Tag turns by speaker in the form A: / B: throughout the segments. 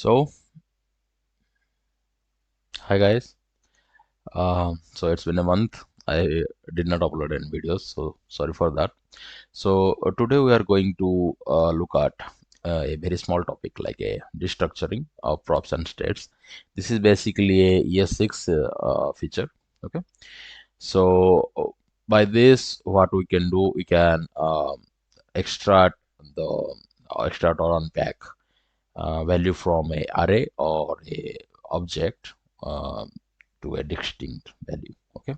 A: So, hi guys. So it's been a month. I did not upload any videos, so sorry for that. So today we are going to look at a very small topic like a destructuring of props and states. This is basically a ES6 feature. Okay. So by this, what we can do, we can extract the extract or unpack value from a array or a object um, to a distinct value. Okay,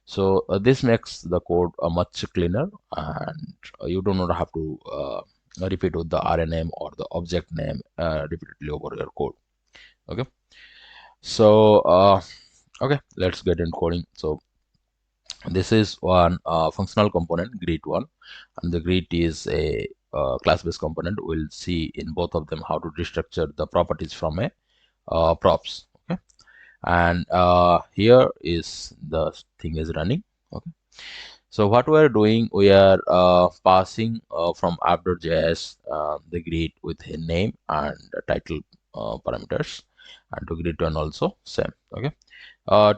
A: so this makes the code much cleaner, and you do not have to repeat with the array name or the object name repeatedly over your code. Okay, so okay, let's get into coding. So this is one functional component, greet one, and the greet is a class-based component. We'll see in both of them how to restructure the properties from a props. Okay, and here is the thing is running. Okay, so what we are doing, we are passing from app.js the greet with a name and a title parameters, and to greet one also same. Okay,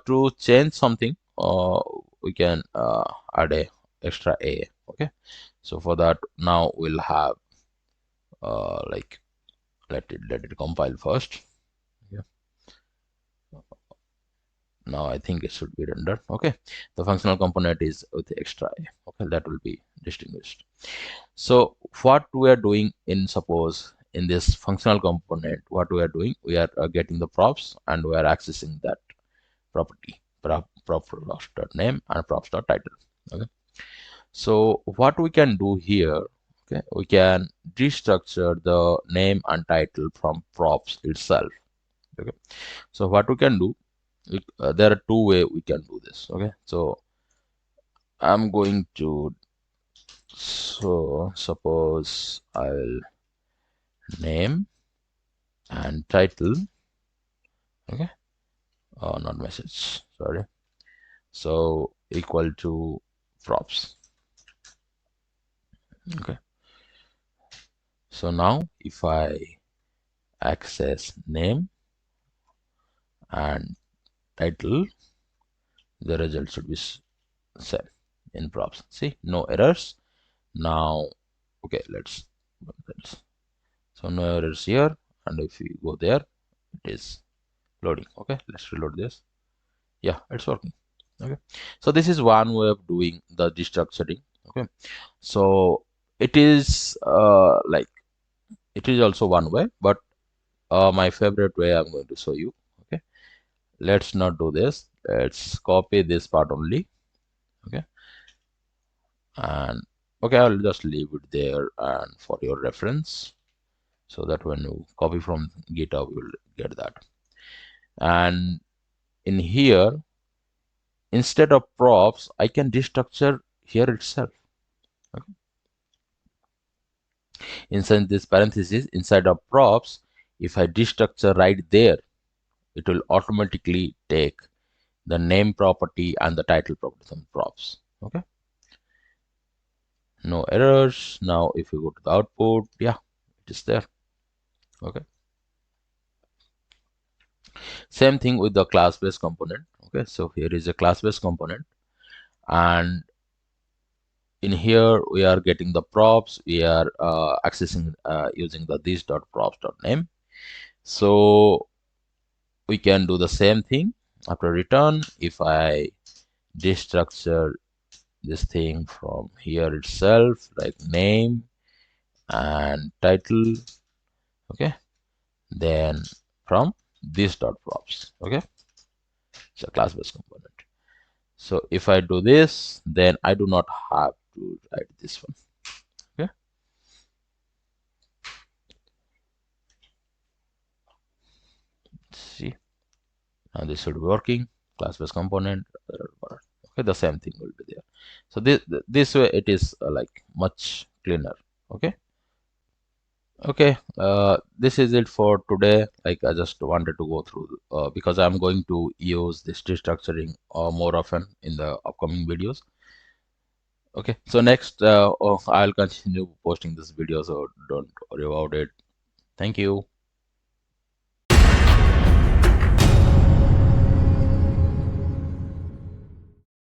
A: to change something, we can add a extra a. Okay, so for that, now we'll have like let it compile first. Yeah, now I think it should be rendered. Okay, the functional component is with extra a. Okay, that will be distinguished. So what we are doing in, suppose in this functional component, what we are doing, we are getting the props and we are accessing that property, props.name and props.title. Okay, so what we can do here, okay, we can destructure the name and title from props itself. Okay, so what we can do, there are two way we can do this. Okay, so I'm going to, so suppose I'll name and title. Okay, oh, not message, sorry. So equal to props. Okay, so now if I access name and title, the result should be same in props. See, no errors. Now, okay, let's so no errors here, and if we go there, it is loading. Okay, let's reload this. Yeah, it's working. Okay, so this is one way of doing the destructuring. Okay, so it is like it is also one way, but my favorite way I'm going to show you. Okay, let's not do this. Let's copy this part only. Okay, and okay, I'll just leave it there and for your reference, so that when you copy from GitHub, you'll get that. And in here, instead of props, I can destructure here itself. Okay. Inside this parenthesis, inside of props, if I destructure right there, it will automatically take the name property and the title property from props. Okay, no errors. Now if you go to the output, yeah, it is there. Okay, same thing with the class-based component. Okay, so here is a class-based component, and in here we are getting the props. We are accessing using the this.props.name. So we can do the same thing after return. If I destructure this thing from here itself, like name and title, okay, then from this.props, okay, it's a class-based component. So if I do this, then I do not have to write this one. Okay, let's see, now this should be working. Class-based component, okay, the same thing will be there. So this way it is like much cleaner. Okay. Okay, this is it for today. Like I just wanted to go through because I'm going to use this restructuring more often in the upcoming videos. Okay, so next I'll continue posting this video, so don't worry about it. Thank you.